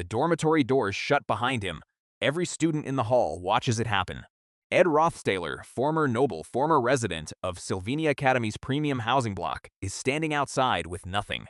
The dormitory doors shut behind him. Every student in the hall watches it happen. Ed Rothstaler, former noble, former resident of Sylvania Academy's premium housing block, is standing outside with nothing.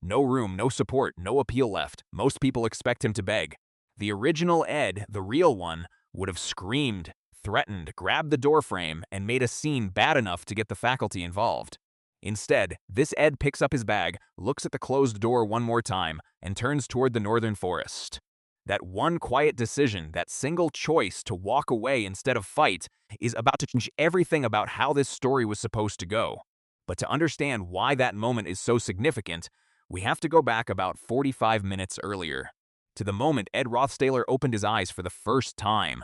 No room, no support, no appeal left. Most people expect him to beg. The original Ed, the real one, would have screamed, threatened, grabbed the doorframe, and made a scene bad enough to get the faculty involved. Instead, this Ed picks up his bag, looks at the closed door one more time, and turns toward the northern forest. That one quiet decision, that single choice to walk away instead of fight, is about to change everything about how this story was supposed to go. But to understand why that moment is so significant, we have to go back about 45 minutes earlier, to the moment Ed Rothstaler opened his eyes for the first time.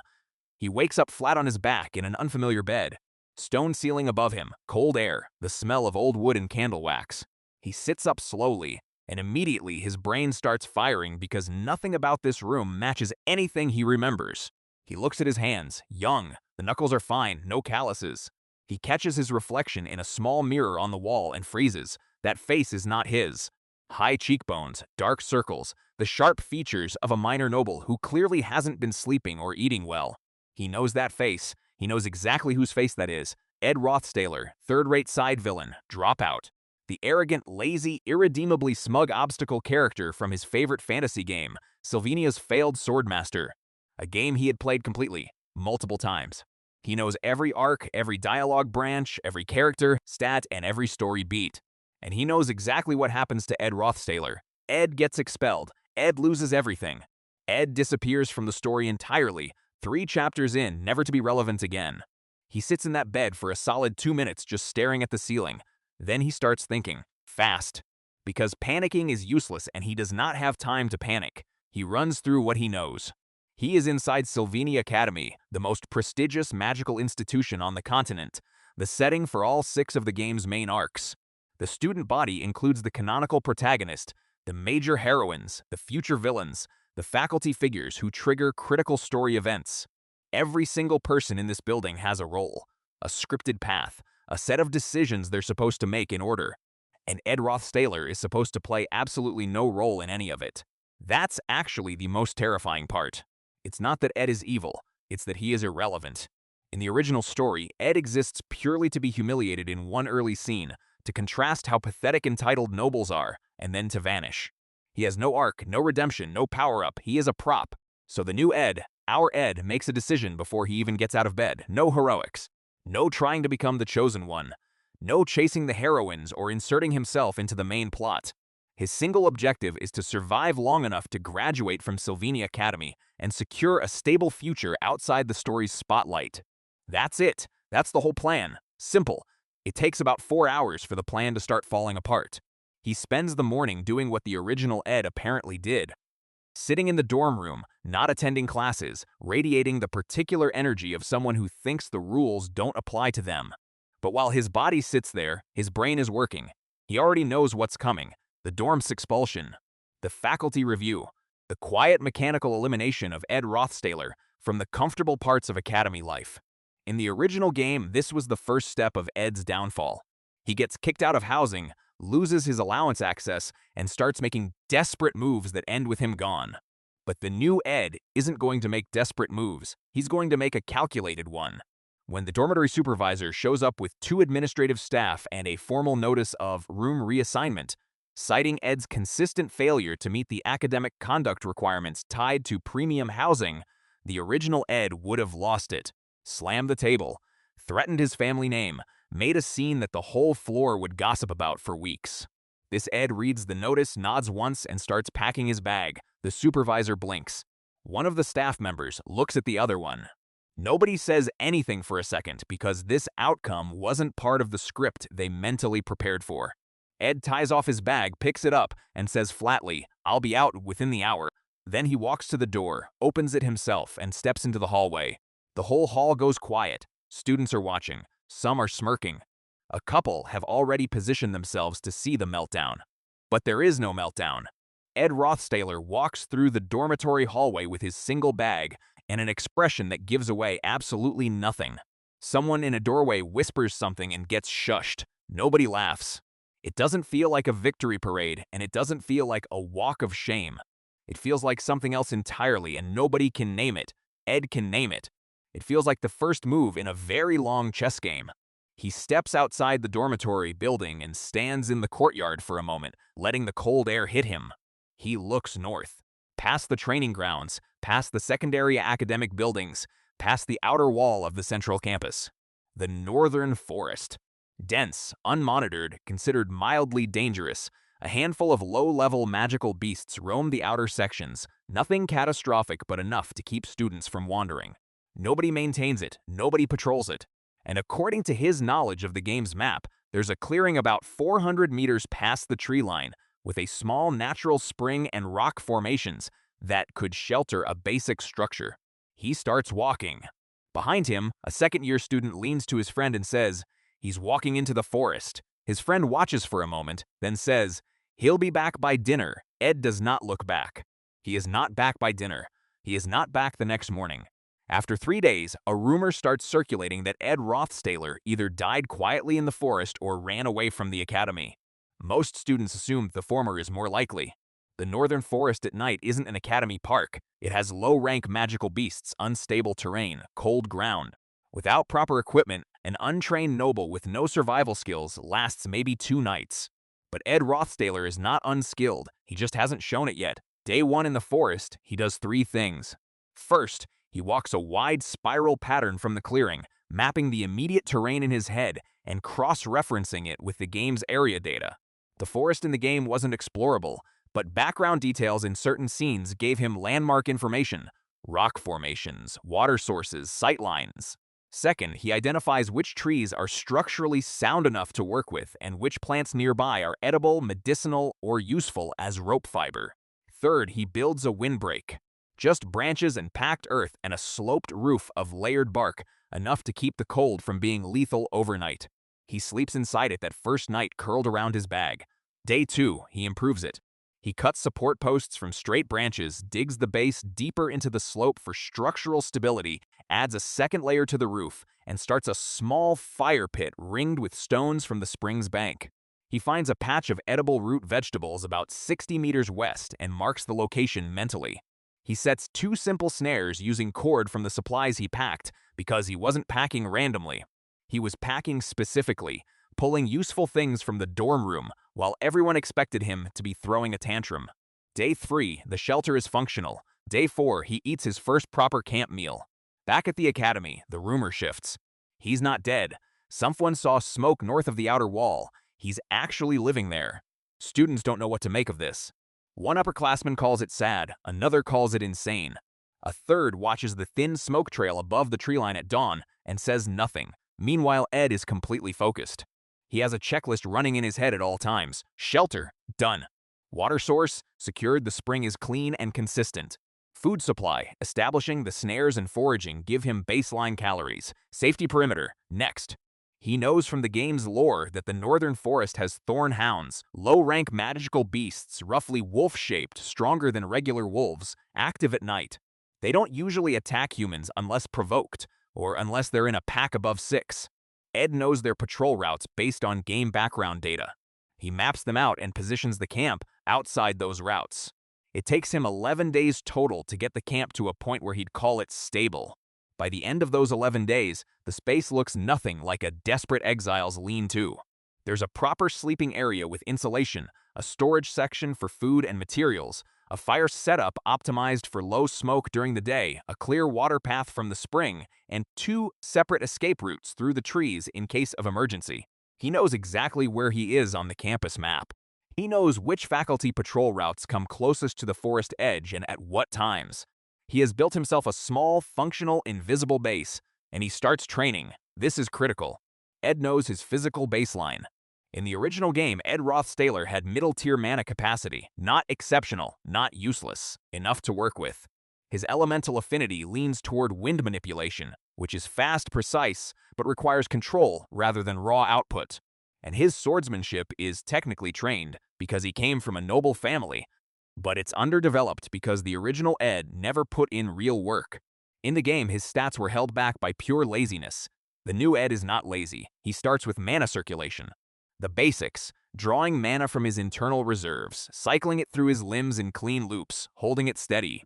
He wakes up flat on his back in an unfamiliar bed. Stone ceiling above him, cold air, the smell of old wood and candle wax. He sits up slowly, and immediately his brain starts firing because nothing about this room matches anything he remembers. He looks at his hands, young, the knuckles are fine, no calluses. He catches his reflection in a small mirror on the wall and freezes. That face is not his. High cheekbones, dark circles, the sharp features of a minor noble who clearly hasn't been sleeping or eating well. He knows that face. He knows exactly whose face that is. Ed Rothstaler, third-rate side villain, dropout. The arrogant, lazy, irredeemably smug obstacle character from his favorite fantasy game, Sylvania's failed swordmaster. A game he had played completely, multiple times. He knows every arc, every dialogue branch, every character, stat, and every story beat. And he knows exactly what happens to Ed Rothstaler. Ed gets expelled. Ed loses everything. Ed disappears from the story entirely, 3 chapters in, never to be relevant again. He sits in that bed for a solid 2 minutes just staring at the ceiling. Then he starts thinking, fast. Because panicking is useless and he does not have time to panic. He runs through what he knows. He is inside Sylvania Academy, the most prestigious magical institution on the continent, the setting for all 6 of the game's main arcs. The student body includes the canonical protagonist, the major heroines, the future villains, the faculty figures who trigger critical story events. Every single person in this building has a role, a scripted path, a set of decisions they're supposed to make in order. And Ed Rothstaler is supposed to play absolutely no role in any of it. That's actually the most terrifying part. It's not that Ed is evil, it's that he is irrelevant. In the original story, Ed exists purely to be humiliated in one early scene, to contrast how pathetic entitled nobles are, and then to vanish. He has no arc, no redemption, no power-up, he is a prop. So the new Ed, our Ed, makes a decision before he even gets out of bed. No heroics. No trying to become the chosen one. No chasing the heroines or inserting himself into the main plot. His single objective is to survive long enough to graduate from Sylvania Academy and secure a stable future outside the story's spotlight. That's it. That's the whole plan. Simple. It takes about 4 hours for the plan to start falling apart. He spends the morning doing what the original Ed apparently did. Sitting in the dorm room, not attending classes, radiating the particular energy of someone who thinks the rules don't apply to them. But while his body sits there, his brain is working. He already knows what's coming. The dorm's expulsion. The faculty review. The quiet mechanical elimination of Ed Rothstaler from the comfortable parts of academy life. In the original game, this was the first step of Ed's downfall. He gets kicked out of housing, loses his allowance access, and starts making desperate moves that end with him gone. But the new Ed isn't going to make desperate moves. He's going to make a calculated one. When the dormitory supervisor shows up with 2 administrative staff and a formal notice of room reassignment, citing Ed's consistent failure to meet the academic conduct requirements tied to premium housing, the original Ed would have lost it, slammed the table, threatened his family name, made a scene that the whole floor would gossip about for weeks. This Ed reads the notice, nods once, and starts packing his bag. The supervisor blinks. One of the staff members looks at the other one. Nobody says anything for a second because this outcome wasn't part of the script they mentally prepared for. Ed ties off his bag, picks it up, and says flatly, "I'll be out within the hour." Then he walks to the door, opens it himself, and steps into the hallway. The whole hall goes quiet. Students are watching. Some are smirking. A couple have already positioned themselves to see the meltdown. But there is no meltdown. Ed Rothstaler walks through the dormitory hallway with his single bag and an expression that gives away absolutely nothing. Someone in a doorway whispers something and gets shushed. Nobody laughs. It doesn't feel like a victory parade, and it doesn't feel like a walk of shame. It feels like something else entirely, and nobody can name it. Ed can name it. It feels like the first move in a very long chess game. He steps outside the dormitory building and stands in the courtyard for a moment, letting the cold air hit him. He looks north, past the training grounds, past the secondary academic buildings, past the outer wall of the central campus. The northern forest. Dense, unmonitored, considered mildly dangerous, a handful of low-level magical beasts roam the outer sections, nothing catastrophic but enough to keep students from wandering. Nobody maintains it, nobody patrols it. And according to his knowledge of the game's map, there's a clearing about 400 meters past the tree line, with a small natural spring and rock formations that could shelter a basic structure. He starts walking. Behind him, a second-year student leans to his friend and says, "He's walking into the forest." His friend watches for a moment, then says, "He'll be back by dinner." Ed does not look back. He is not back by dinner. He is not back the next morning. After 3 days, a rumor starts circulating that Ed Rothstaler either died quietly in the forest or ran away from the academy. Most students assume the former is more likely. The northern forest at night isn't an academy park. It has low-rank magical beasts, unstable terrain, cold ground. Without proper equipment, an untrained noble with no survival skills lasts maybe 2 nights. But Ed Rothstaler is not unskilled, he just hasn't shown it yet. Day 1 in the forest, he does 3 things. First, he walks a wide spiral pattern from the clearing, mapping the immediate terrain in his head and cross-referencing it with the game's area data. The forest in the game wasn't explorable, but background details in certain scenes gave him landmark information: rock formations, water sources, sightlines. Second, he identifies which trees are structurally sound enough to work with and which plants nearby are edible, medicinal, or useful as rope fiber. Third, he builds a windbreak. Just branches and packed earth and a sloped roof of layered bark, enough to keep the cold from being lethal overnight. He sleeps inside it that first night curled around his bag. Day 2, he improves it. He cuts support posts from straight branches, digs the base deeper into the slope for structural stability, adds a second layer to the roof, and starts a small fire pit ringed with stones from the spring's bank. He finds a patch of edible root vegetables about 60 meters west and marks the location mentally. He sets 2 simple snares using cord from the supplies he packed, because he wasn't packing randomly. He was packing specifically, pulling useful things from the dorm room, while everyone expected him to be throwing a tantrum. Day 3, the shelter is functional. Day 4, he eats his first proper camp meal. Back at the academy, the rumor shifts. He's not dead. Someone saw smoke north of the outer wall. He's actually living there. Students don't know what to make of this. One upperclassman calls it sad, another calls it insane. A third watches the thin smoke trail above the tree line at dawn and says nothing. Meanwhile, Ed is completely focused. He has a checklist running in his head at all times. Shelter, done. Water source, secured, the spring is clean and consistent. Food supply, establishing the snares and foraging give him baseline calories. Safety perimeter, next. He knows from the game's lore that the northern forest has thorn hounds, low-rank magical beasts, roughly wolf-shaped, stronger than regular wolves, active at night. They don't usually attack humans unless provoked, or unless they're in a pack above 6. Ed knows their patrol routes based on game background data. He maps them out and positions the camp outside those routes. It takes him 11 days total to get the camp to a point where he'd call it stable. By the end of those 11 days, the space looks nothing like a desperate exile's lean-to. There's a proper sleeping area with insulation, a storage section for food and materials, a fire setup optimized for low smoke during the day, a clear water path from the spring, and 2 separate escape routes through the trees in case of emergency. He knows exactly where he is on the campus map. He knows which faculty patrol routes come closest to the forest edge and at what times. He has built himself a small, functional, invisible base, and he starts training. This is critical. Ed knows his physical baseline. In the original game, Ed Rothstaler had middle-tier mana capacity, not exceptional, not useless, enough to work with. His elemental affinity leans toward wind manipulation, which is fast, precise, but requires control rather than raw output. And his swordsmanship is technically trained because he came from a noble family, but it's underdeveloped because the original Ed never put in real work. In the game, his stats were held back by pure laziness. The new Ed is not lazy. He starts with mana circulation. The basics, drawing mana from his internal reserves, cycling it through his limbs in clean loops, holding it steady.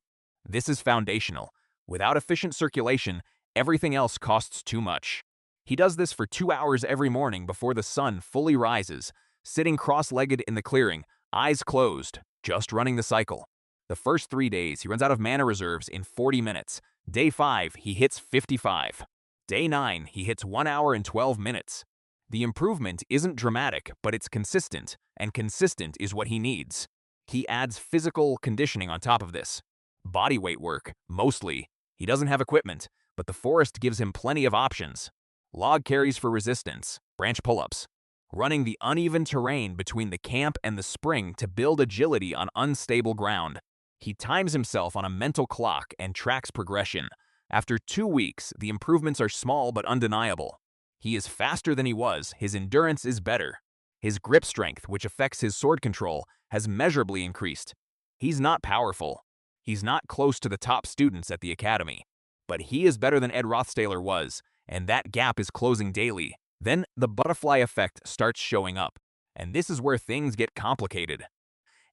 This is foundational. Without efficient circulation, everything else costs too much. He does this for 2 hours every morning before the sun fully rises, sitting cross-legged in the clearing, eyes closed, just running the cycle. The first 3 days, he runs out of mana reserves in 40 minutes. Day 5, he hits 55. Day 9, he hits 1 hour and 12 minutes. The improvement isn't dramatic, but it's consistent, and consistent is what he needs. He adds physical conditioning on top of this. Body weight work, mostly. He doesn't have equipment, but the forest gives him plenty of options. Log carries for resistance, branch pull-ups. Running the uneven terrain between the camp and the spring to build agility on unstable ground. He times himself on a mental clock and tracks progression. After 2 weeks, the improvements are small but undeniable. He is faster than he was, his endurance is better. His grip strength, which affects his sword control, has measurably increased. He's not powerful. He's not close to the top students at the academy. But he is better than Ed Rothstaler was, and that gap is closing daily. Then the butterfly effect starts showing up, and this is where things get complicated.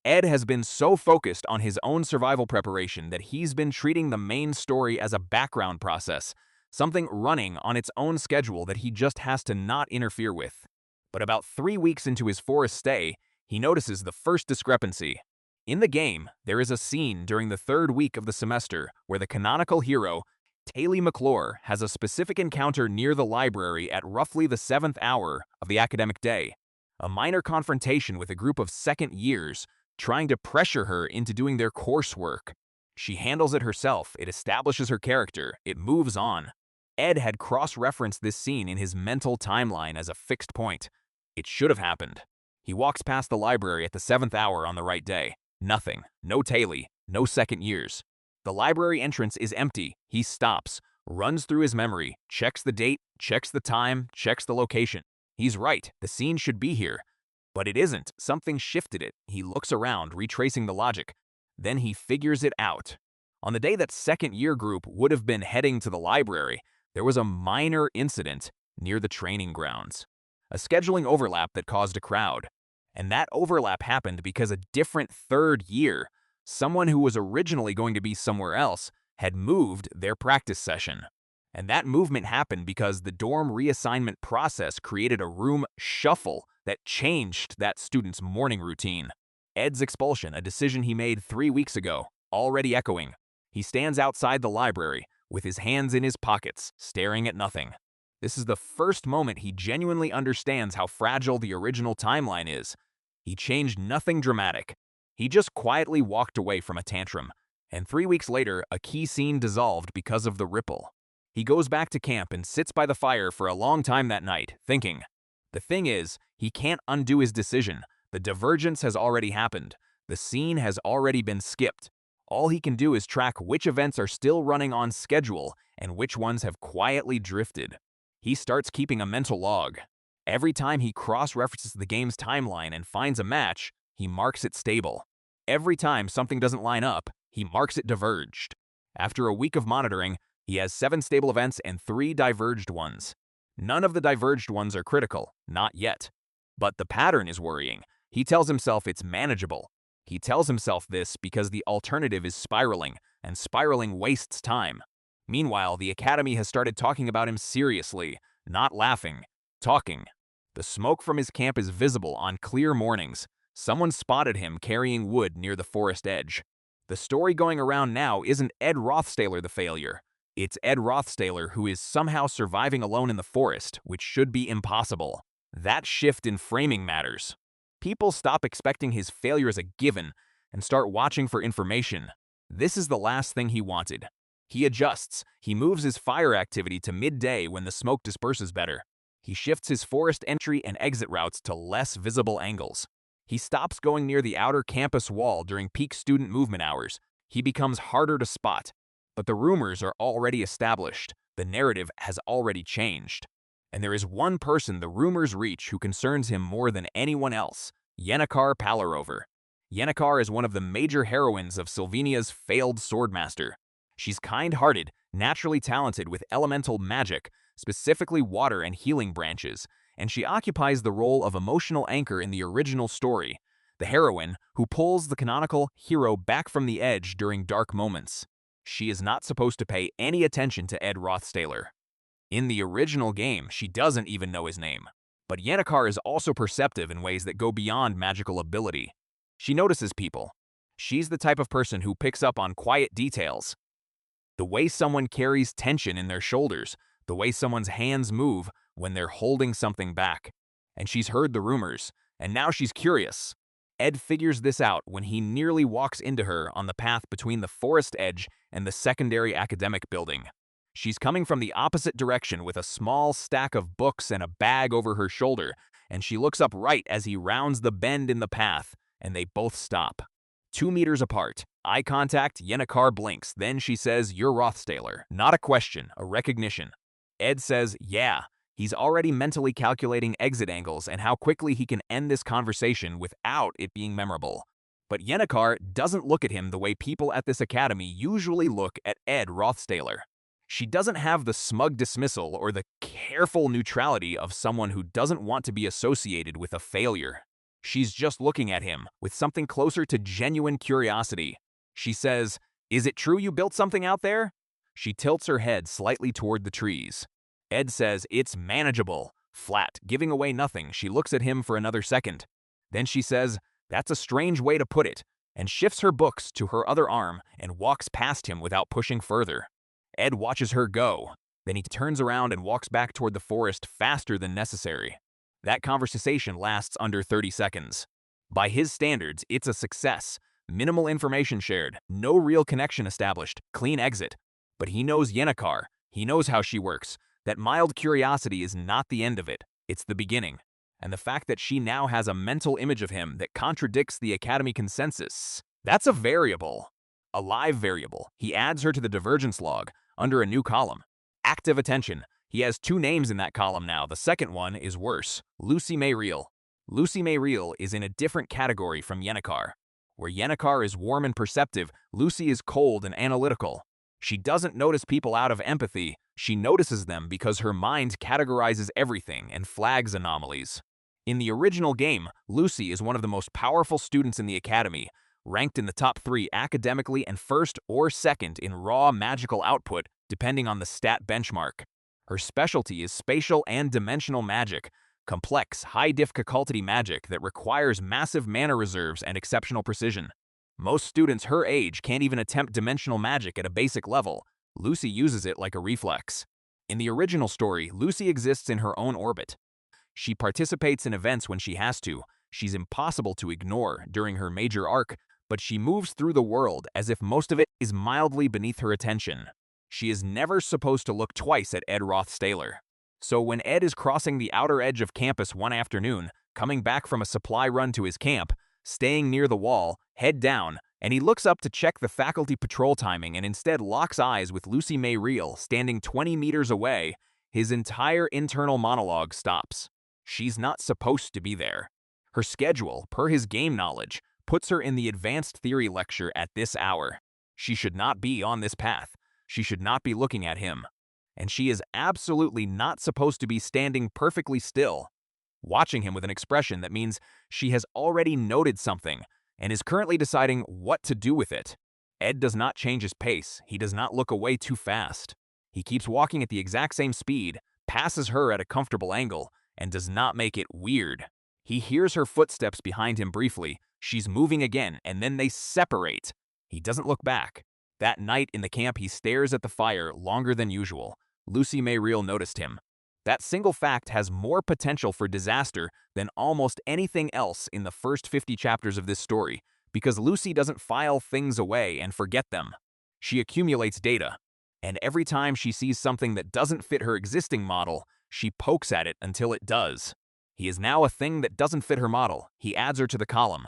Ed has been so focused on his own survival preparation that he's been treating the main story as a background process, something running on its own schedule that he just has to not interfere with. But about 3 weeks into his forest stay, he notices the first discrepancy. In the game, there is a scene during the 3rd week of the semester where the canonical hero, Taylor McClure, has a specific encounter near the library at roughly the 7th hour of the academic day. A minor confrontation with a group of second years trying to pressure her into doing their coursework. She handles it herself, it establishes her character, it moves on. Ed had cross-referenced this scene in his mental timeline as a fixed point. It should have happened. He walks past the library at the 7th hour on the right day. Nothing. No Taylor. No second years. The library entrance is empty. He stops, runs through his memory, checks the date, checks the time, checks the location. He's right. The scene should be here. But it isn't. Something shifted it. He looks around, retracing the logic. Then he figures it out. On the day that second-year group would have been heading to the library, there was a minor incident near the training grounds. A scheduling overlap that caused a crowd. And that overlap happened because a different 3rd year, someone who was originally going to be somewhere else, had moved their practice session. And that movement happened because the dorm reassignment process created a room shuffle that changed that student's morning routine. Ed's expulsion, a decision he made 3 weeks ago, already echoing. He stands outside the library, with his hands in his pockets, staring at nothing. This is the first moment he genuinely understands how fragile the original timeline is. He changed nothing dramatic. He just quietly walked away from a tantrum, and 3 weeks later, a key scene dissolved because of the ripple. He goes back to camp and sits by the fire for a long time that night, thinking. The thing is, he can't undo his decision. The divergence has already happened. The scene has already been skipped. All he can do is track which events are still running on schedule and which ones have quietly drifted. He starts keeping a mental log. Every time he cross-references the game's timeline and finds a match, he marks it stable. Every time something doesn't line up, he marks it diverged. After a week of monitoring, he has 7 stable events and 3 diverged ones. None of the diverged ones are critical, not yet. But the pattern is worrying. He tells himself it's manageable. He tells himself this because the alternative is spiraling, and spiraling wastes time. Meanwhile, the academy has started talking about him seriously, not laughing, talking. The smoke from his camp is visible on clear mornings. Someone spotted him carrying wood near the forest edge. The story going around now isn't Ed Rothstaler the failure. It's Ed Rothstaler who is somehow surviving alone in the forest, which should be impossible. That shift in framing matters. People stop expecting his failure as a given and start watching for information. This is the last thing he wanted. He adjusts. He moves his fire activity to midday when the smoke disperses better. He shifts his forest entry and exit routes to less visible angles. He stops going near the outer campus wall during peak student movement hours. He becomes harder to spot. But the rumors are already established. The narrative has already changed. And there is one person the rumors reach who concerns him more than anyone else, Yennecar Palarover. Yennecar is one of the major heroines of Sylvania's failed swordmaster. She's kind-hearted, naturally talented with elemental magic, specifically water and healing branches, and she occupies the role of emotional anchor in the original story, the heroine who pulls the canonical hero back from the edge during dark moments. She is not supposed to pay any attention to Ed Rothstaler. In the original game, she doesn't even know his name. But Yennecar is also perceptive in ways that go beyond magical ability. She notices people. She's the type of person who picks up on quiet details. The way someone carries tension in their shoulders, the way someone's hands move when they're holding something back. And she's heard the rumors, and now she's curious. Ed figures this out when he nearly walks into her on the path between the forest edge and the secondary academic building. She's coming from the opposite direction with a small stack of books and a bag over her shoulder, and she looks up right as he rounds the bend in the path, and they both stop. 2 meters apart. Eye contact, Yennecar blinks, then she says, "You're Rothstaler." Not a question, a recognition. Ed says, yeah. He's already mentally calculating exit angles and how quickly he can end this conversation without it being memorable. But Yennecar doesn't look at him the way people at this academy usually look at Ed Rothstaler. She doesn't have the smug dismissal or the careful neutrality of someone who doesn't want to be associated with a failure. She's just looking at him with something closer to genuine curiosity. She says, "Is it true you built something out there?" She tilts her head slightly toward the trees. Ed says it's manageable. Flat, giving away nothing, she looks at him for another second. Then she says, "That's a strange way to put it," and shifts her books to her other arm and walks past him without pushing further. Ed watches her go. Then he turns around and walks back toward the forest faster than necessary. That conversation lasts under 30 seconds. By his standards, it's a success. Minimal information shared, no real connection established, clean exit. But he knows Yennecar. He knows how she works. That mild curiosity is not the end of it, it's the beginning. And the fact that she now has a mental image of him that contradicts the Academy consensus, that's a variable. A live variable. He adds her to the divergence log under a new column. Active attention. He has 2 names in that column now. The second one is worse. Lucy Mayriel. Lucy Mayriel is in a different category from Yennecar. Where Yennecar is warm and perceptive, Lucy is cold and analytical. She doesn't notice people out of empathy. She notices them because her mind categorizes everything and flags anomalies. In the original game, Lucy is one of the most powerful students in the Academy, ranked in the top 3 academically and first or second in raw magical output, depending on the stat benchmark. Her specialty is spatial and dimensional magic, complex, high-difficulty magic that requires massive mana reserves and exceptional precision. Most students her age can't even attempt dimensional magic at a basic level. Lucy uses it like a reflex. In the original story, Lucy exists in her own orbit. She participates in events when she has to. She's impossible to ignore during her major arc, but she moves through the world as if most of it is mildly beneath her attention. She is never supposed to look twice at Ed Rothstaler. So when Ed is crossing the outer edge of campus one afternoon, coming back from a supply run to his camp, staying near the wall, head down, and he looks up to check the faculty patrol timing and instead locks eyes with Lucy Mayriel standing 20 meters away, his entire internal monologue stops. She's not supposed to be there. Her schedule, per his game knowledge, puts her in the advanced theory lecture at this hour. She should not be on this path. She should not be looking at him. And she is absolutely not supposed to be standing perfectly still, watching him with an expression that means she has already noted something and is currently deciding what to do with it. Ed does not change his pace. He does not look away too fast. He keeps walking at the exact same speed, passes her at a comfortable angle, and does not make it weird. He hears her footsteps behind him briefly. She's moving again, and then they separate. He doesn't look back. That night in the camp, he stares at the fire longer than usual. Lucy Mayriel noticed him. That single fact has more potential for disaster than almost anything else in the first 50 chapters of this story, because Lucy doesn't file things away and forget them. She accumulates data, and every time she sees something that doesn't fit her existing model, she pokes at it until it does. He is now a thing that doesn't fit her model. He adds her to the column,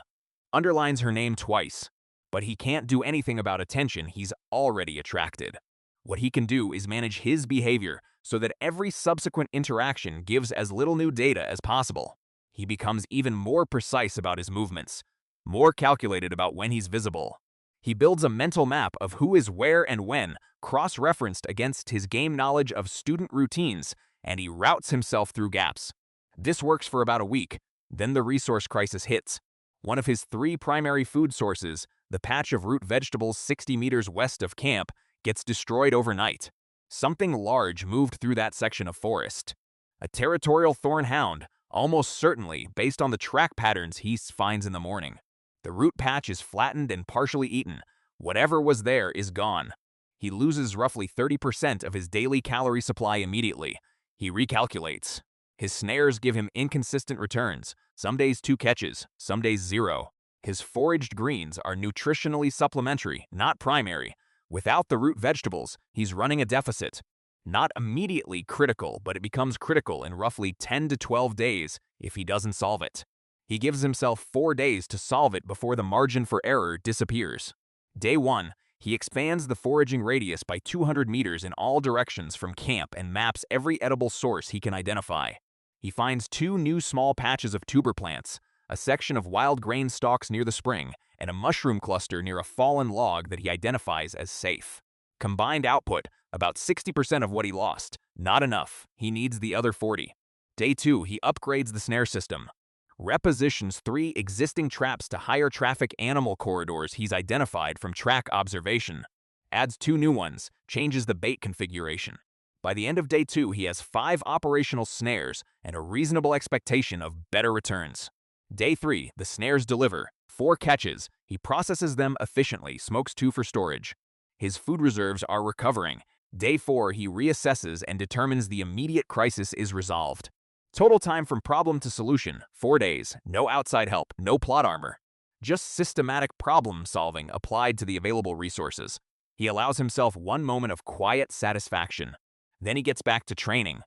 underlines her name twice, but he can't do anything about attention he's already attracted. What he can do is manage his behavior so that every subsequent interaction gives as little new data as possible. He becomes even more precise about his movements, more calculated about when he's visible. He builds a mental map of who is where and when, cross-referenced against his game knowledge of student routines, and he routes himself through gaps. This works for about a week. Then the resource crisis hits. One of his 3 primary food sources, the patch of root vegetables 60 meters west of camp, gets destroyed overnight. Something large moved through that section of forest. A territorial thorn hound, almost certainly based on the track patterns he finds in the morning. The root patch is flattened and partially eaten. Whatever was there is gone. He loses roughly 30% of his daily calorie supply immediately. He recalculates. His snares give him inconsistent returns, some days 2 catches, some days 0. His foraged greens are nutritionally supplementary, not primary. Without the root vegetables, he's running a deficit. Not immediately critical, but it becomes critical in roughly 10 to 12 days if he doesn't solve it. He gives himself 4 days to solve it before the margin for error disappears. Day 1, he expands the foraging radius by 200 meters in all directions from camp and maps every edible source he can identify. He finds 2 new small patches of tuber plants, a section of wild grain stalks near the spring, and a mushroom cluster near a fallen log that he identifies as safe. Combined output, about 60% of what he lost. Not enough. He needs the other 40. Day 2, he upgrades the snare system. Repositions 3 existing traps to higher traffic animal corridors he's identified from track observation. Adds 2 new ones, changes the bait configuration. By the end of day 2, he has 5 operational snares and a reasonable expectation of better returns. Day 3, the snares deliver. 4 catches. He processes them efficiently, smokes 2 for storage. His food reserves are recovering. Day 4, he reassesses and determines the immediate crisis is resolved. Total time from problem to solution, 4 days. No outside help, no plot armor. Just systematic problem solving applied to the available resources. He allows himself 1 moment of quiet satisfaction. Then he gets back to training.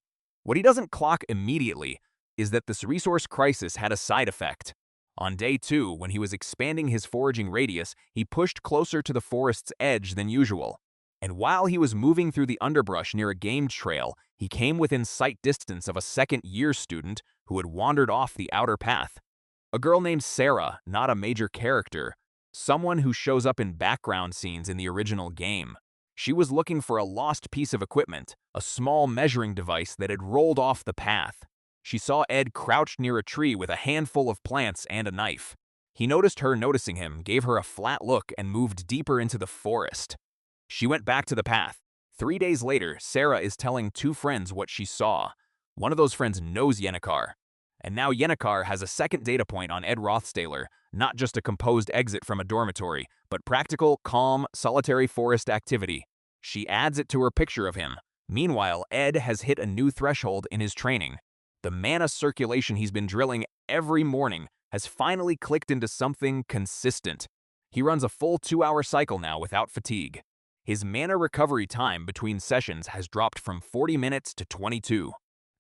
What he doesn't clock immediately is that this resource crisis had a side effect. On day 2, when he was expanding his foraging radius, he pushed closer to the forest's edge than usual. And while he was moving through the underbrush near a game trail, he came within sight distance of a second-year student who had wandered off the outer path. A girl named Sarah, not a major character, someone who shows up in background scenes in the original game. She was looking for a lost piece of equipment, a small measuring device that had rolled off the path. She saw Ed crouched near a tree with a handful of plants and a knife. He noticed her noticing him, gave her a flat look, and moved deeper into the forest. She went back to the path. 3 days later, Sarah is telling 2 friends what she saw. One of those friends knows Yennecar. And now Yennecar has a second data point on Ed Rothstaler, not just a composed exit from a dormitory, but practical, calm, solitary forest activity. She adds it to her picture of him. Meanwhile, Ed has hit a new threshold in his training. The mana circulation he's been drilling every morning has finally clicked into something consistent. He runs a full 2-hour cycle now without fatigue. His mana recovery time between sessions has dropped from 40 minutes to 22.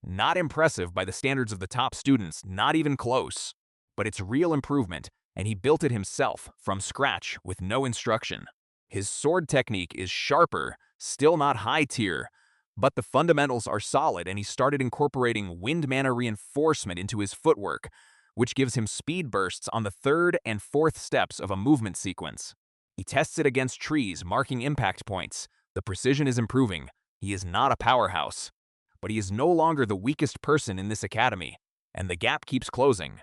Not impressive by the standards of the top students, not even close. But it's real improvement, and he built it himself, from scratch, with no instruction. His sword technique is sharper, still not high tier, but the fundamentals are solid, and he started incorporating wind mana reinforcement into his footwork, which gives him speed bursts on the 3rd and 4th steps of a movement sequence. He tests it against trees, marking impact points. The precision is improving. He is not a powerhouse. But he is no longer the weakest person in this academy, and the gap keeps closing.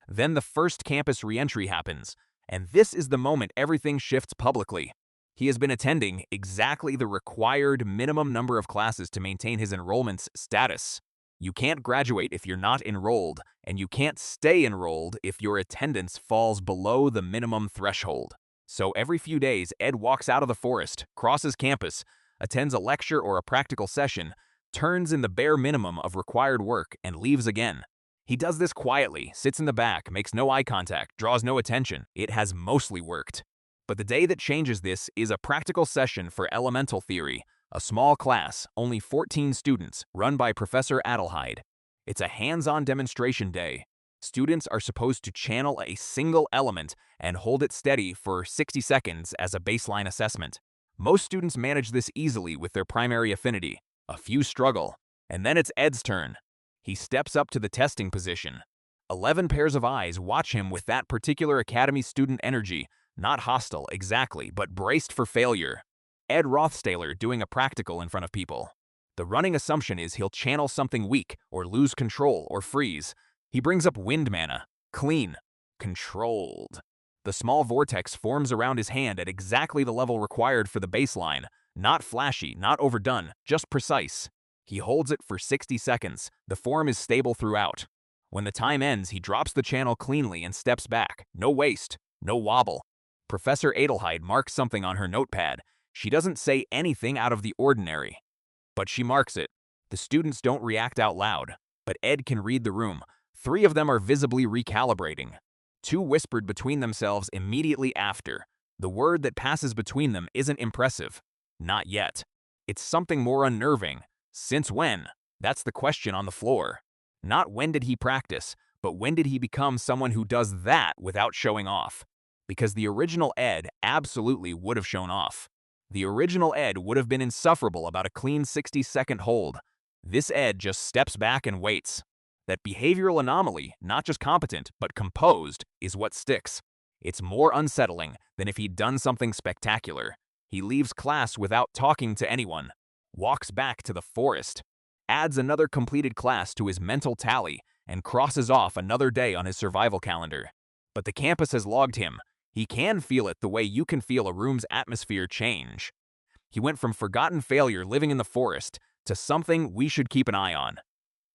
Then the first campus re-entry happens, and this is the moment everything shifts publicly. He has been attending exactly the required minimum number of classes to maintain his enrollment's status. You can't graduate if you're not enrolled, and you can't stay enrolled if your attendance falls below the minimum threshold. So every few days, Ed walks out of the forest, crosses campus, attends a lecture or a practical session, turns in the bare minimum of required work, and leaves again. He does this quietly, sits in the back, makes no eye contact, draws no attention. It has mostly worked. But the day that changes this is a practical session for elemental theory, a small class, only 14 students, run by Professor Adelheid. It's a hands-on demonstration day. Students are supposed to channel a single element and hold it steady for 60 seconds as a baseline assessment. Most students manage this easily with their primary affinity. A few struggle, and then it's Ed's turn. He steps up to the testing position. 11 pairs of eyes watch him with that particular academy student energy, not hostile exactly, but braced for failure. Ed Rothstaler doing a practical in front of people. The running assumption is he'll channel something weak, or lose control, or freeze. He brings up wind mana. Clean. Controlled. The small vortex forms around his hand at exactly the level required for the baseline. Not flashy, not overdone, just precise. He holds it for 60 seconds. The form is stable throughout. When the time ends, he drops the channel cleanly and steps back. No waste, no wobble. Professor Adelheid marks something on her notepad. She doesn't say anything out of the ordinary, but she marks it. The students don't react out loud, but Ed can read the room. 3 of them are visibly recalibrating. 2 whispered between themselves immediately after. The word that passes between them isn't impressive. Not yet. It's something more unnerving. Since when? That's the question on the floor. Not when did he practice, but when did he become someone who does that without showing off? Because the original Ed absolutely would have shown off. The original Ed would have been insufferable about a clean 60-second hold. This Ed just steps back and waits. That behavioral anomaly, not just competent, but composed, is what sticks. It's more unsettling than if he'd done something spectacular. He leaves class without talking to anyone, walks back to the forest, adds another completed class to his mental tally, and crosses off another day on his survival calendar. But the campus has logged him. He can feel it the way you can feel a room's atmosphere change. He went from forgotten failure living in the forest to something we should keep an eye on.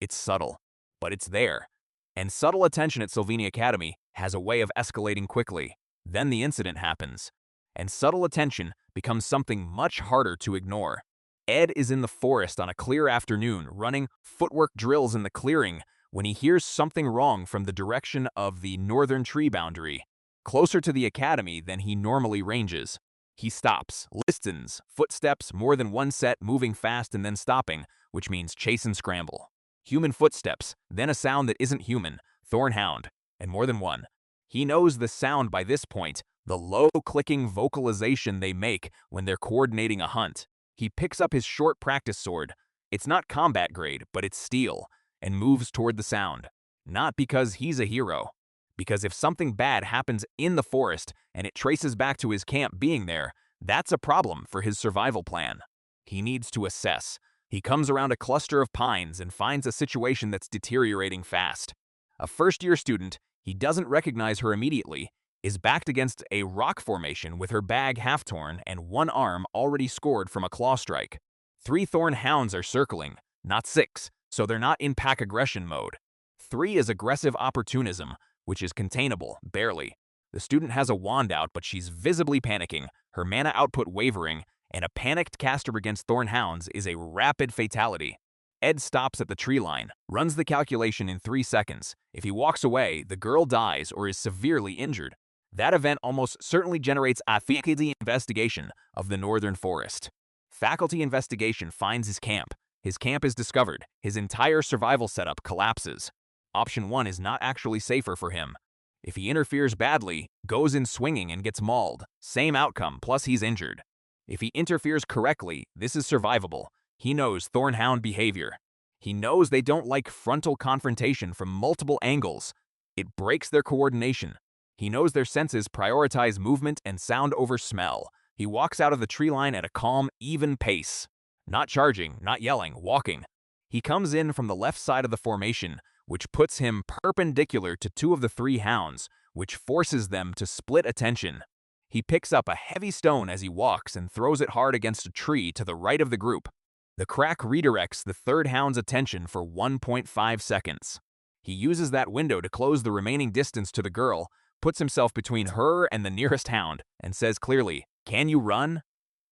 It's subtle, but it's there. And subtle attention at Sylvania Academy has a way of escalating quickly. Then the incident happens, and subtle attention becomes something much harder to ignore. Ed is in the forest on a clear afternoon, running footwork drills in the clearing, when he hears something wrong from the direction of the northern tree boundary, closer to the academy than he normally ranges. He stops, listens, footsteps, more than one set, moving fast and then stopping, which means chase and scramble. Human footsteps, then a sound that isn't human, thornhound, and more than one. He knows the sound by this point, the low clicking vocalization they make when they're coordinating a hunt. He picks up his short practice sword. It's not combat grade, but it's steel, and moves toward the sound. Not because he's a hero, because if something bad happens in the forest and it traces back to his camp being there, that's a problem for his survival plan. He needs to assess. He comes around a cluster of pines and finds a situation that's deteriorating fast. A first-year student, he doesn't recognize her immediately, is backed against a rock formation with her bag half-torn and one arm already scored from a claw strike. 3 thorn hounds are circling, not 6, so they're not in pack aggression mode. 3 is aggressive opportunism, which is containable, barely. The student has a wand out, but she's visibly panicking, her mana output wavering, and a panicked caster against thorn hounds is a rapid fatality. Ed stops at the tree line, runs the calculation in 3 seconds. If he walks away, the girl dies or is severely injured. That event almost certainly generates a faculty investigation of the northern forest. Faculty investigation finds his camp. His camp is discovered. His entire survival setup collapses. Option 1 is not actually safer for him. If he interferes badly, goes in swinging and gets mauled, same outcome, plus he's injured. If he interferes correctly, this is survivable. He knows thornhound behavior. He knows they don't like frontal confrontation from multiple angles. It breaks their coordination. He knows their senses prioritize movement and sound over smell. He walks out of the tree line at a calm, even pace. Not charging, not yelling, walking. He comes in from the left side of the formation, which puts him perpendicular to 2 of the 3 hounds, which forces them to split attention. He picks up a heavy stone as he walks and throws it hard against a tree to the right of the group. The crack redirects the 3rd hound's attention for 1.5 seconds. He uses that window to close the remaining distance to the girl, puts himself between her and the nearest hound, and says clearly, "Can you run?"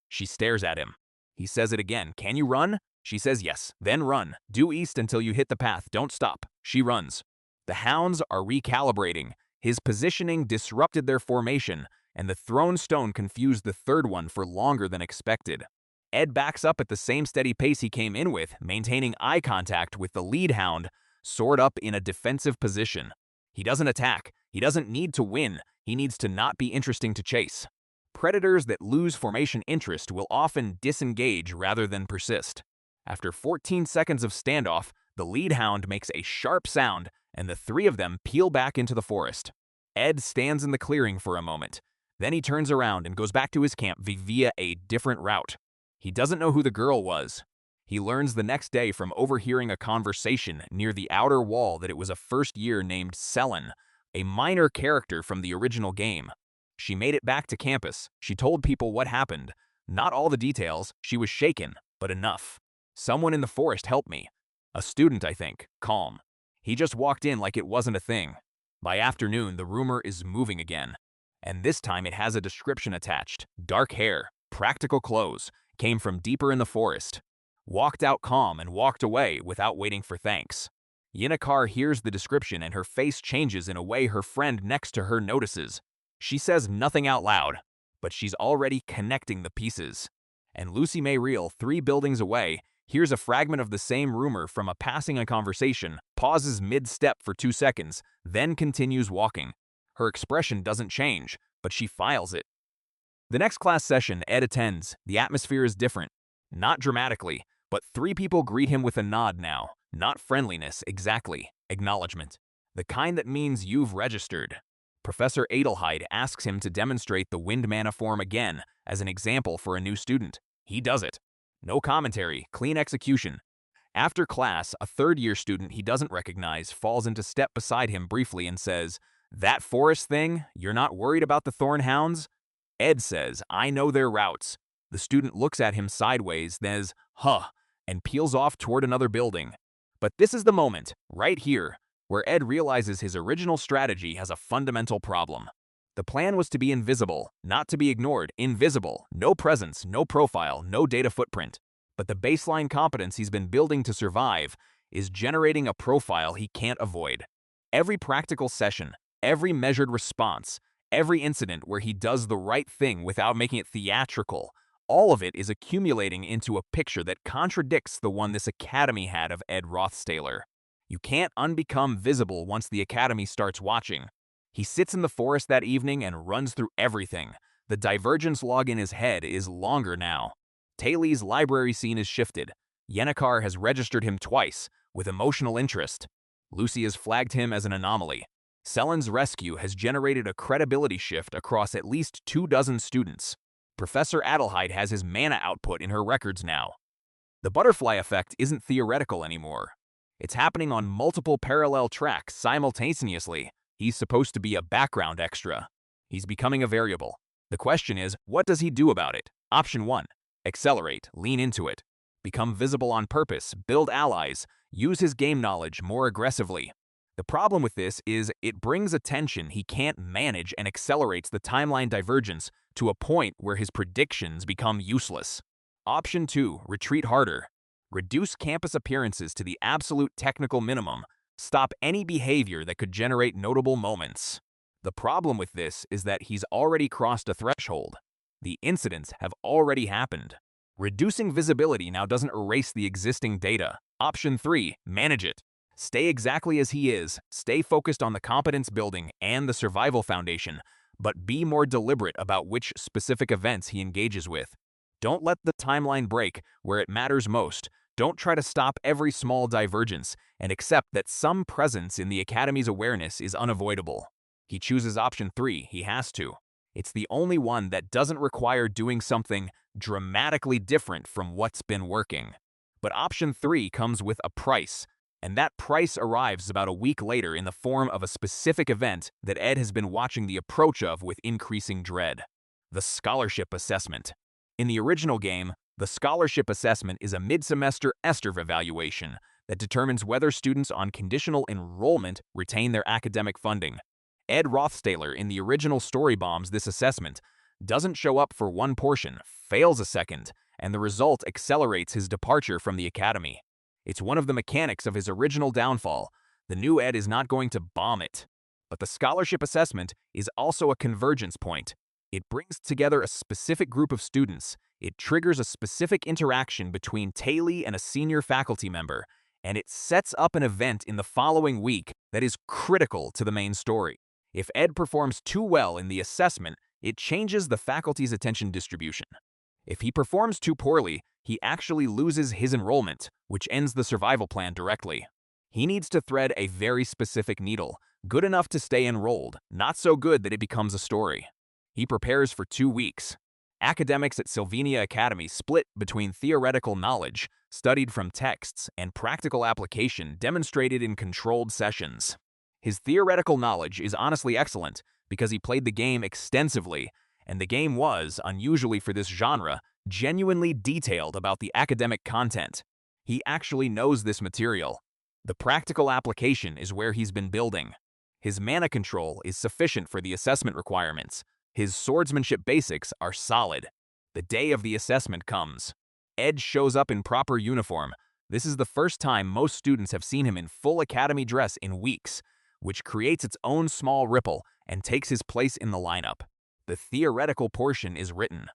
She stares at him. He says it again, "Can you run?" She says yes. "Then run. Due east until you hit the path. Don't stop." She runs. The hounds are recalibrating. His positioning disrupted their formation, and the thrown stone confused the 3rd one for longer than expected. Ed backs up at the same steady pace he came in with, maintaining eye contact with the lead hound, sword up in a defensive position. He doesn't attack. He doesn't need to win. He needs to not be interesting to chase. Predators that lose formation interest will often disengage rather than persist. After 14 seconds of standoff, the lead hound makes a sharp sound, and the 3 of them peel back into the forest. Ed stands in the clearing for a moment. Then he turns around and goes back to his camp via a different route. He doesn't know who the girl was. He learns the next day from overhearing a conversation near the outer wall that it was a first year named Selen, a minor character from the original game. She made it back to campus. She told people what happened. Not all the details. She was shaken, but enough. Someone in the forest helped me. A student, I think. Calm. He just walked in like it wasn't a thing. By afternoon, the rumor is moving again. And this time it has a description attached. Dark hair, practical clothes, came from deeper in the forest. Walked out calm and walked away without waiting for thanks. Yinakar hears the description and her face changes in a way her friend next to her notices. She says nothing out loud, but she's already connecting the pieces. And Lucy May Real, 3 buildings away, hears a fragment of the same rumor from a passing conversation, pauses mid-step for 2 seconds, then continues walking. Her expression doesn't change, but she files it. The next class session Ed attends. The atmosphere is different. Not dramatically, but 3 people greet him with a nod now. Not friendliness, exactly. Acknowledgement. The kind that means you've registered. Professor Adelheid asks him to demonstrate the wind mana form again as an example for a new student. He does it. No commentary, clean execution. After class, a third-year student he doesn't recognize falls into step beside him briefly and says, "That forest thing? You're not worried about the thornhounds?" Ed says, "I know their routes." The student looks at him sideways, then says, "Huh," and peels off toward another building. But this is the moment, right here, where Ed realizes his original strategy has a fundamental problem. The plan was to be invisible, not to be ignored. Invisible, no presence, no profile, no data footprint. But the baseline competence he's been building to survive is generating a profile he can't avoid. Every practical session, every measured response, every incident where he does the right thing without making it theatrical, all of it is accumulating into a picture that contradicts the one this academy had of Ed Rothstaler. You can't unbecome visible once the academy starts watching. He sits in the forest that evening and runs through everything. The divergence log in his head is longer now. Taylor's library scene is shifted. Yennecar has registered him twice, with emotional interest. Lucy has flagged him as an anomaly. Selen's rescue has generated a credibility shift across at least 24 students. Professor Adelheid has his mana output in her records now. The butterfly effect isn't theoretical anymore. It's happening on multiple parallel tracks simultaneously. He's supposed to be a background extra. He's becoming a variable. The question is, what does he do about it? Option 1. Accelerate, lean into it. Become visible on purpose, build allies, use his game knowledge more aggressively. The problem with this is it brings attention he can't manage and accelerates the timeline divergence to a point where his predictions become useless. Option 2. Retreat harder. Reduce campus appearances to the absolute technical minimum. Stop any behavior that could generate notable moments. The problem with this is that he's already crossed a threshold. The incidents have already happened. Reducing visibility now doesn't erase the existing data. Option 3. Manage it. Stay exactly as he is. Stay focused on the competence building and the survival foundation, but be more deliberate about which specific events he engages with. Don't let the timeline break where it matters most. Don't try to stop every small divergence and accept that some presence in the Academy's awareness is unavoidable. He chooses option 3, he has to. It's the only one that doesn't require doing something dramatically different from what's been working. But option 3 comes with a price, and that price arrives about a week later in the form of a specific event that Ed has been watching the approach of with increasing dread. The scholarship assessment. In the original game, the scholarship assessment is a mid-semester ESTER evaluation that determines whether students on conditional enrollment retain their academic funding. Ed Rothstaler in the original story bombs this assessment, doesn't show up for one portion, fails a second, and the result accelerates his departure from the academy. It's one of the mechanics of his original downfall. The new Ed is not going to bomb it. But the scholarship assessment is also a convergence point. It brings together a specific group of students. It triggers a specific interaction between Taylor and a senior faculty member, and it sets up an event in the following week that is critical to the main story. If Ed performs too well in the assessment, it changes the faculty's attention distribution. If he performs too poorly, he actually loses his enrollment, which ends the survival plan directly. He needs to thread a very specific needle, good enough to stay enrolled, not so good that it becomes a story. He prepares for 2 weeks. Academics at Sylvania Academy split between theoretical knowledge, studied from texts, and practical application demonstrated in controlled sessions. His theoretical knowledge is honestly excellent because he played the game extensively, and the game was, unusually for this genre, genuinely detailed about the academic content. He actually knows this material. The practical application is where he's been building. His mana control is sufficient for the assessment requirements. His swordsmanship basics are solid. The day of the assessment comes. Ed shows up in proper uniform. This is the first time most students have seen him in full academy dress in weeks, which creates its own small ripple and takes his place in the lineup. The theoretical portion is written.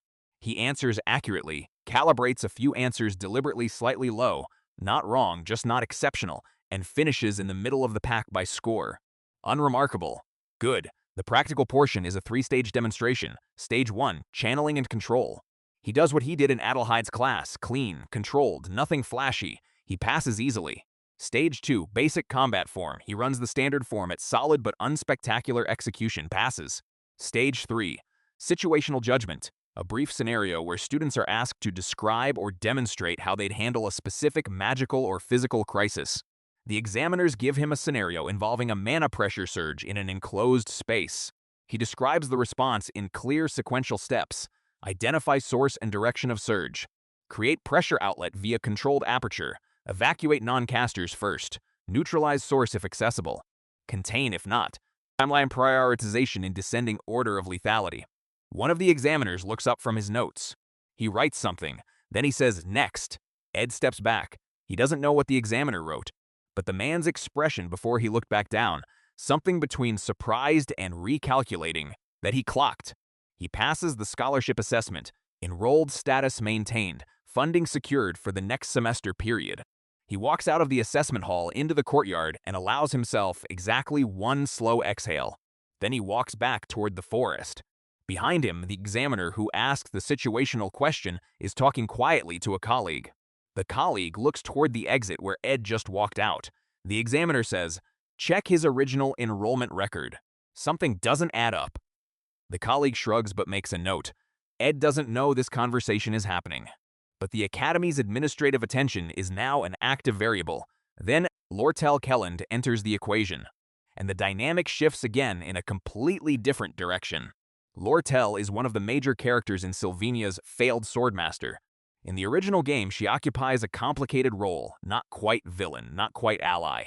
He answers accurately, calibrates a few answers deliberately slightly low, not wrong, just not exceptional, and finishes in the middle of the pack by score. Unremarkable. Good. The practical portion is a 3-stage demonstration. Stage 1, channeling and control. He does what he did in Adelheide's class, clean, controlled, nothing flashy. He passes easily. Stage 2, basic combat form. He runs the standard form at solid but unspectacular execution, passes. Stage 3, situational judgment. A brief scenario where students are asked to describe or demonstrate how they'd handle a specific magical or physical crisis. The examiners give him a scenario involving a mana pressure surge in an enclosed space. He describes the response in clear sequential steps. Identify source and direction of surge. Create pressure outlet via controlled aperture. Evacuate non-casters first. Neutralize source if accessible. Contain if not. Timeline prioritization in descending order of lethality. One of the examiners looks up from his notes. He writes something. Then he says, "Next." Ed steps back. He doesn't know what the examiner wrote. But the man's expression before he looked back down, something between surprised and recalculating, that he clocked. He passes the scholarship assessment, enrolled status maintained, funding secured for the next semester period. He walks out of the assessment hall into the courtyard and allows himself exactly one slow exhale. Then he walks back toward the forest. Behind him, the examiner who asked the situational question is talking quietly to a colleague. The colleague looks toward the exit where Ed just walked out. The examiner says, "Check his original enrollment record. Something doesn't add up." The colleague shrugs but makes a note. Ed doesn't know this conversation is happening. But the Academy's administrative attention is now an active variable. Then Lortel Kelland enters the equation, and the dynamic shifts again in a completely different direction. Lortel is one of the major characters in Sylvania's failed swordmaster. In the original game, she occupies a complicated role, not quite villain, not quite ally.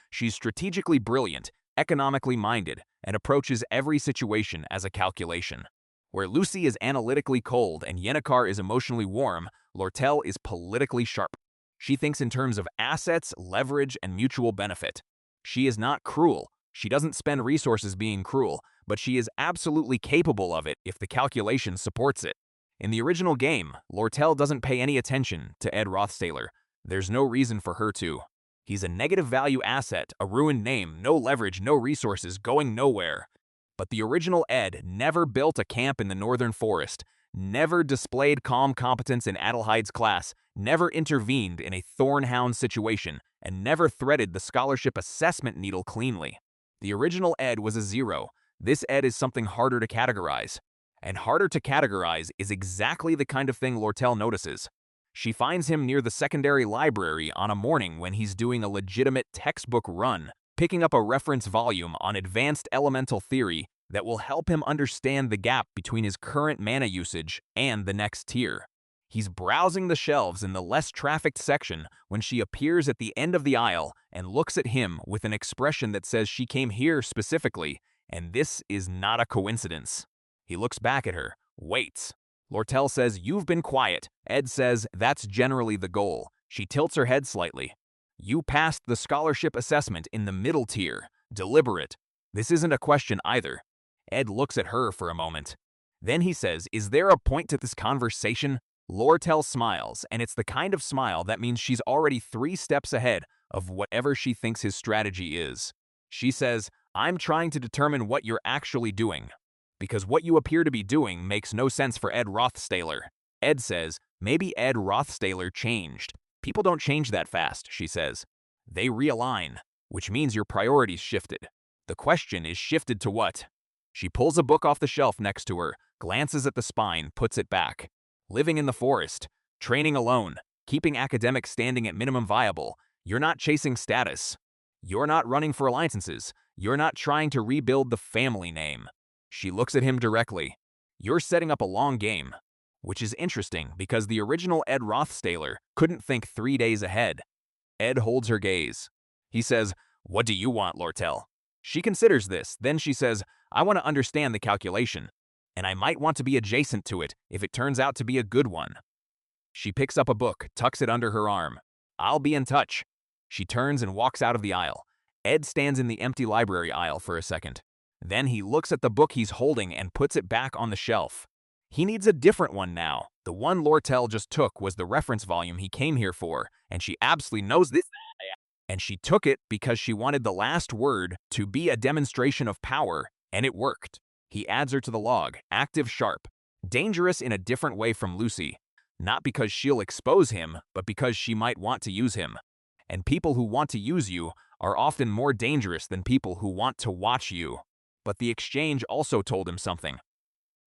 She's strategically brilliant, economically minded, and approaches every situation as a calculation. Where Lucy is analytically cold and Yennecar is emotionally warm, Lortel is politically sharp. She thinks in terms of assets, leverage, and mutual benefit. She is not cruel. She doesn't spend resources being cruel, but she is absolutely capable of it if the calculation supports it. In the original game, Lortel doesn't pay any attention to Ed Rothstaler. There's no reason for her to. He's a negative value asset, a ruined name, no leverage, no resources, going nowhere. But the original Ed never built a camp in the northern forest, never displayed calm competence in Adelheide's class, never intervened in a Thornhound situation, and never threaded the scholarship assessment needle cleanly. The original Ed was a 0. This Ed is something harder to categorize. And harder to categorize is exactly the kind of thing Lortel notices. She finds him near the secondary library on a morning when he's doing a legitimate textbook run, picking up a reference volume on advanced elemental theory that will help him understand the gap between his current mana usage and the next tier. He's browsing the shelves in the less trafficked section when she appears at the end of the aisle and looks at him with an expression that says she came here specifically, and this is not a coincidence. He looks back at her, waits. Lortel says, "You've been quiet." Ed says, "That's generally the goal." She tilts her head slightly. "You passed the scholarship assessment in the middle tier. Deliberate." This isn't a question either. Ed looks at her for a moment. Then he says, "Is there a point to this conversation?" Lortel smiles, and it's the kind of smile that means she's already 3 steps ahead of whatever she thinks his strategy is. She says, "I'm trying to determine what you're actually doing. Because what you appear to be doing makes no sense for Ed Rothstaler." Ed says, "Maybe Ed Rothstaler changed." "People don't change that fast," she says. "They realign, which means your priorities shifted." The question is shifted to what? She pulls a book off the shelf next to her, glances at the spine, puts it back. Living in the forest, training alone, keeping academics standing at minimum viable. You're not chasing status. You're not running for alliances. You're not trying to rebuild the family name. She looks at him directly. You're setting up a long game. Which is interesting because the original Ed Rothstailer couldn't think 3 days ahead. Ed holds her gaze. He says, "What do you want, Lortel?" She considers this, then she says, "I want to understand the calculation, and I might want to be adjacent to it if it turns out to be a good one." She picks up a book, tucks it under her arm. "I'll be in touch." She turns and walks out of the aisle. Ed stands in the empty library aisle for a second. Then he looks at the book he's holding and puts it back on the shelf. He needs a different one now. The one Lortel just took was the reference volume he came here for, and she absolutely knows this. And she took it because she wanted the last word to be a demonstration of power, and it worked. He adds her to the log, active sharp, dangerous in a different way from Lucy. Not because she'll expose him, but because she might want to use him. And people who want to use you are often more dangerous than people who want to watch you. But the exchange also told him something.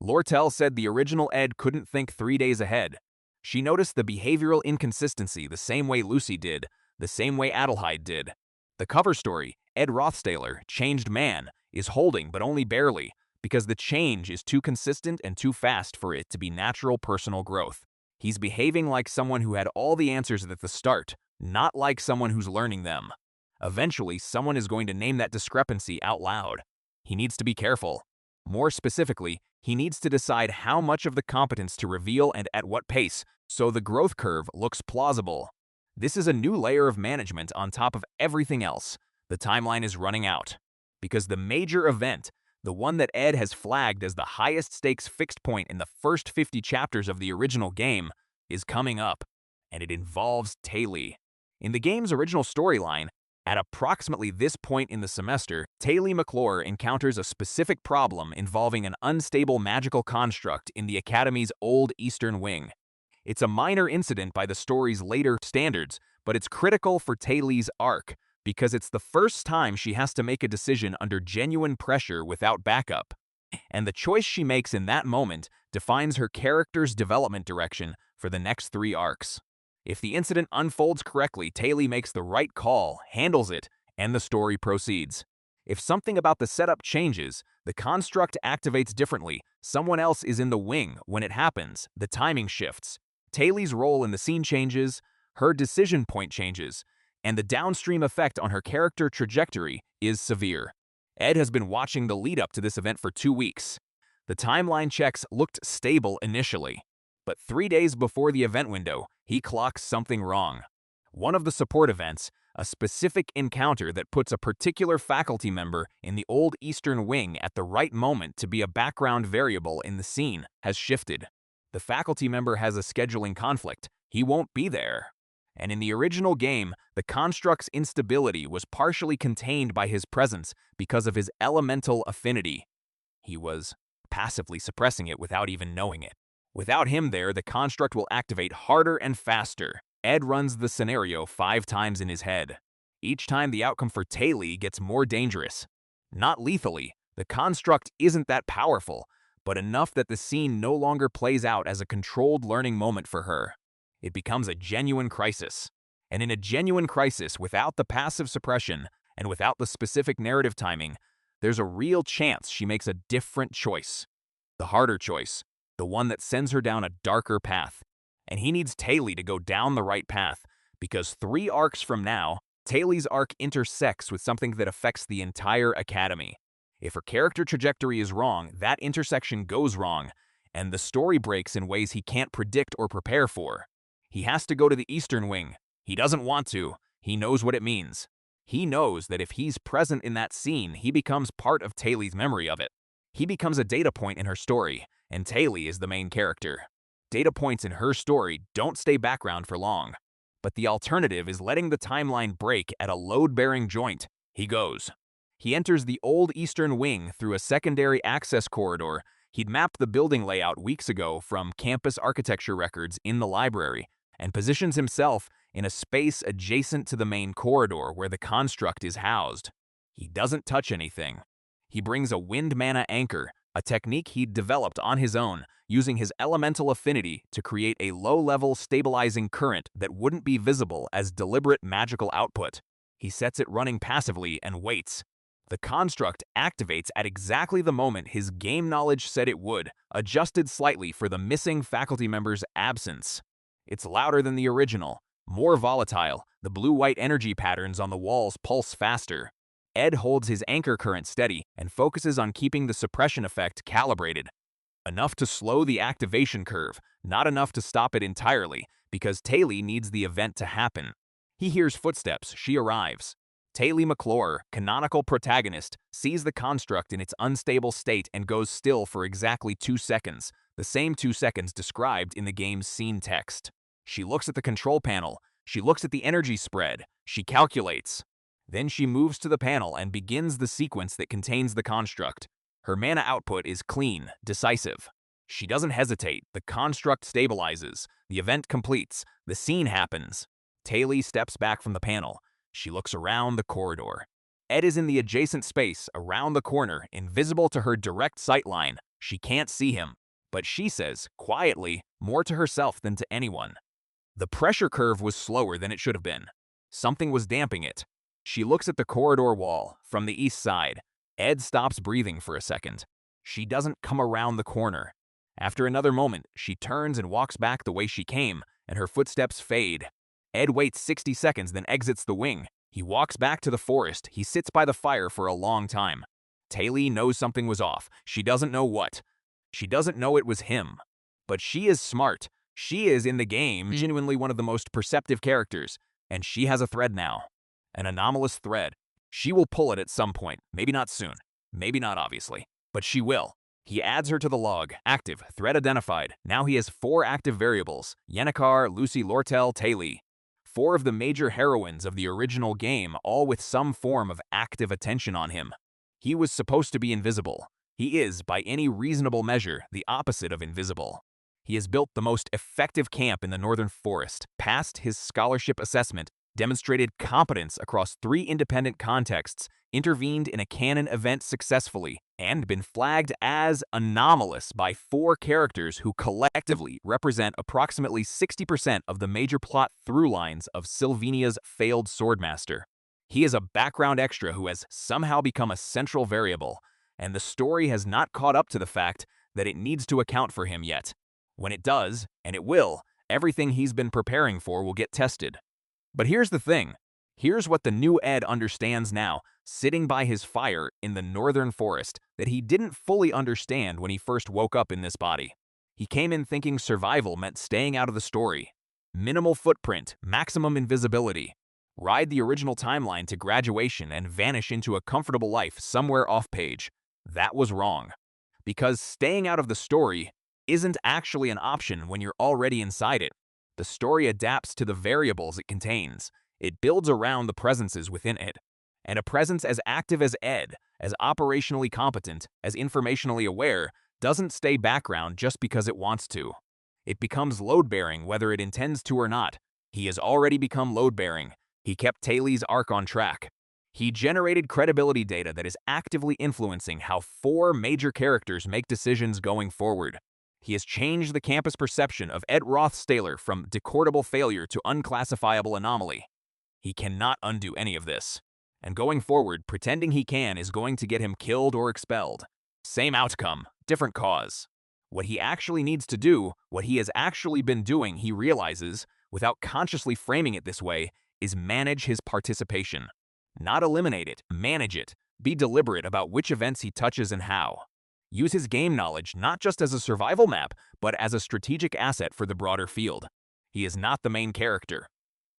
Lortel said the original Ed couldn't think 3 days ahead. She noticed the behavioral inconsistency the same way Lucy did, the same way Adelheid did. The cover story, Ed Rothstailer, Changed Man, is holding but only barely, because the change is too consistent and too fast for it to be natural personal growth. He's behaving like someone who had all the answers at the start, not like someone who's learning them. Eventually, someone is going to name that discrepancy out loud. He needs to be careful. More specifically, he needs to decide how much of the competence to reveal and at what pace, so the growth curve looks plausible. This is a new layer of management on top of everything else. The timeline is running out. Because the major event, the one that Ed has flagged as the highest stakes fixed point in the first 50 chapters of the original game, is coming up, and it involves Taylor. In the game's original storyline, at approximately this point in the semester, Taylor McClure encounters a specific problem involving an unstable magical construct in the Academy's old Eastern Wing. It's a minor incident by the story's later standards, but it's critical for Taylor's arc, because it's the first time she has to make a decision under genuine pressure without backup. And the choice she makes in that moment defines her character's development direction for the next 3 arcs. If the incident unfolds correctly, Taylor makes the right call, handles it, and the story proceeds. If something about the setup changes, the construct activates differently, someone else is in the wing when it happens, the timing shifts. Taylor's role in the scene changes, her decision point changes, and the downstream effect on her character trajectory is severe. Ed has been watching the lead-up to this event for 2 weeks. The timeline checks looked stable initially, but 3 days before the event window, he clocks something wrong. One of the support events, a specific encounter that puts a particular faculty member in the old Eastern Wing at the right moment to be a background variable in the scene, has shifted. The faculty member has a scheduling conflict. He won't be there. And in the original game, the construct's instability was partially contained by his presence because of his elemental affinity. He was passively suppressing it without even knowing it. Without him there, the construct will activate harder and faster. Ed runs the scenario 5 times in his head. Each time the outcome for Taylor gets more dangerous. Not lethally, the construct isn't that powerful, but enough that the scene no longer plays out as a controlled learning moment for her. It becomes a genuine crisis. And in a genuine crisis, without the passive suppression and without the specific narrative timing, there's a real chance she makes a different choice. The harder choice. The one that sends her down a darker path. And he needs Taylor to go down the right path, because 3 arcs from now, Taylor's arc intersects with something that affects the entire Academy. If her character trajectory is wrong, that intersection goes wrong, and the story breaks in ways he can't predict or prepare for. He has to go to the Eastern Wing. He doesn't want to. He knows what it means. He knows that if he's present in that scene, he becomes part of Taylor's memory of it. He becomes a data point in her story, and Taylor is the main character. Data points in her story don't stay background for long. But the alternative is letting the timeline break at a load-bearing joint. He goes. He enters the old Eastern Wing through a secondary access corridor. He'd mapped the building layout weeks ago from campus architecture records in the library, and positions himself in a space adjacent to the main corridor where the construct is housed. He doesn't touch anything. He brings a wind mana anchor, a technique he'd developed on his own, using his elemental affinity to create a low-level stabilizing current that wouldn't be visible as deliberate magical output. He sets it running passively and waits. The construct activates at exactly the moment his game knowledge said it would, adjusted slightly for the missing faculty member's absence. It's louder than the original, more volatile. The blue-white energy patterns on the walls pulse faster. Ed holds his anchor current steady and focuses on keeping the suppression effect calibrated. Enough to slow the activation curve, not enough to stop it entirely, because Taylor needs the event to happen. He hears footsteps. She arrives. Taylor McClure, canonical protagonist, sees the construct in its unstable state and goes still for exactly 2 seconds, the same 2 seconds described in the game's scene text. She looks at the control panel. She looks at the energy spread. She calculates. Then she moves to the panel and begins the sequence that contains the construct. Her mana output is clean, decisive. She doesn't hesitate. The construct stabilizes. The event completes. The scene happens. Taylor steps back from the panel. She looks around the corridor. Ed is in the adjacent space, around the corner, invisible to her direct sightline. She can't see him, but she says, quietly, more to herself than to anyone. The pressure curve was slower than it should have been. Something was damping it. She looks at the corridor wall, from the east side. Ed stops breathing for a second. She doesn't come around the corner. After another moment, she turns and walks back the way she came, and her footsteps fade. Ed waits 60 seconds, then exits the wing. He walks back to the forest. He sits by the fire for a long time. Taylor knows something was off. She doesn't know what. She doesn't know it was him. But she is smart. She is, in the game, genuinely one of the most perceptive characters, and she has a thread now. An anomalous thread. She will pull it at some point. Maybe not soon. Maybe not, obviously. But she will. He adds her to the log. Active. Thread identified. Now he has 4 active variables. Yennecar, Lucy Lortel, Taylor. 4 of the major heroines of the original game, all with some form of active attention on him. He was supposed to be invisible. He is, by any reasonable measure, the opposite of invisible. He has built the most effective camp in the Northern Forest, passed his scholarship assessment, demonstrated competence across 3 independent contexts, intervened in a canon event successfully, and been flagged as anomalous by 4 characters who collectively represent approximately 60% of the major plot through lines of Sylvania's failed swordmaster. He is a background extra who has somehow become a central variable, and the story has not caught up to the fact that it needs to account for him yet. When it does, and it will, everything he's been preparing for will get tested. But here's the thing. Here's what the new Ed understands now, sitting by his fire in the Northern Forest, that he didn't fully understand when he first woke up in this body. He came in thinking survival meant staying out of the story. Minimal footprint, maximum invisibility. Ride the original timeline to graduation and vanish into a comfortable life somewhere off-page. That was wrong. Because staying out of the story isn't actually an option when you're already inside it. The story adapts to the variables it contains. It builds around the presences within it. And a presence as active as Ed, as operationally competent, as informationally aware, doesn't stay background just because it wants to. It becomes load-bearing whether it intends to or not. He has already become load-bearing. He kept Taylor's arc on track. He generated credibility data that is actively influencing how 4 major characters make decisions going forward. He has changed the campus perception of Ed Rothstaler from decordable failure to unclassifiable anomaly. He cannot undo any of this. And going forward, pretending he can is going to get him killed or expelled. Same outcome, different cause. What he actually needs to do, what he has actually been doing, he realizes, without consciously framing it this way, is manage his participation. Not eliminate it, manage it. Be deliberate about which events he touches and how. Use his game knowledge not just as a survival map, but as a strategic asset for the broader field. He is not the main character.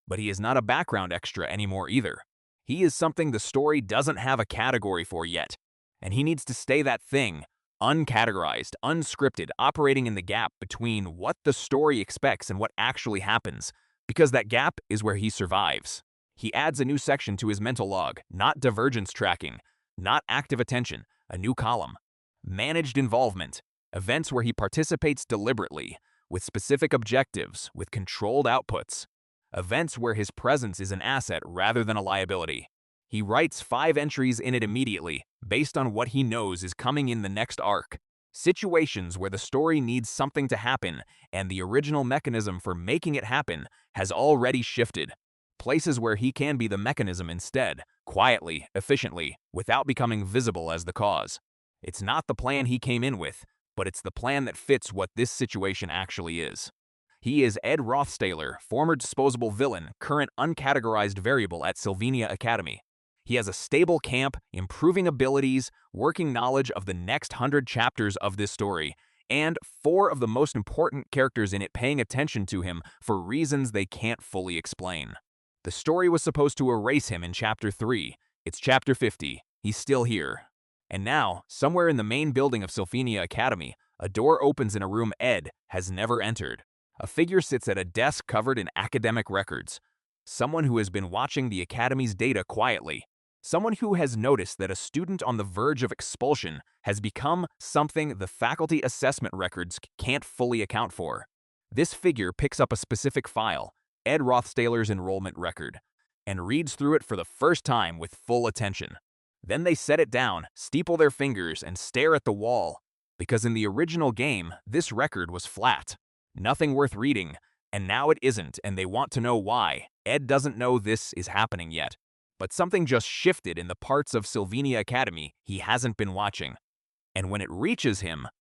But he is not a background extra anymore either. He is something the story doesn't have a category for yet. And he needs to stay that thing, uncategorized, unscripted, operating in the gap between what the story expects and what actually happens, because that gap is where he survives. He adds a new section to his mental log, not divergence tracking, not active attention, a new column. Managed involvement, events where he participates deliberately, with specific objectives, with controlled outputs. Events where his presence is an asset rather than a liability. He writes 5 entries in it immediately, based on what he knows is coming in the next arc. Situations where the story needs something to happen, and the original mechanism for making it happen has already shifted. Places where he can be the mechanism instead, quietly, efficiently, without becoming visible as the cause. It's not the plan he came in with, but it's the plan that fits what this situation actually is. He is Ed Rothstahler, former disposable villain, current uncategorized variable at Sylvania Academy. He has a stable camp, improving abilities, working knowledge of the next 100 chapters of this story, and 4 of the most important characters in it paying attention to him for reasons they can't fully explain. The story was supposed to erase him in Chapter 3. It's Chapter 50. He's still here. And now, somewhere in the main building of Sylvania Academy, a door opens in a room Ed has never entered. A figure sits at a desk covered in academic records. Someone who has been watching the Academy's data quietly. Someone who has noticed that a student on the verge of expulsion has become something the faculty assessment records can't fully account for. This figure picks up a specific file, Ed Rothstahler's enrollment record, and reads through it for the first time with full attention. Then they set it down, steeple their fingers, and stare at the wall. Because in the original game, this record was flat. Nothing worth reading, and now it isn't, and they want to know why. Ed doesn't know this is happening yet. But something just shifted in the parts of Sylvania Academy he hasn't been watching. And when it reaches him,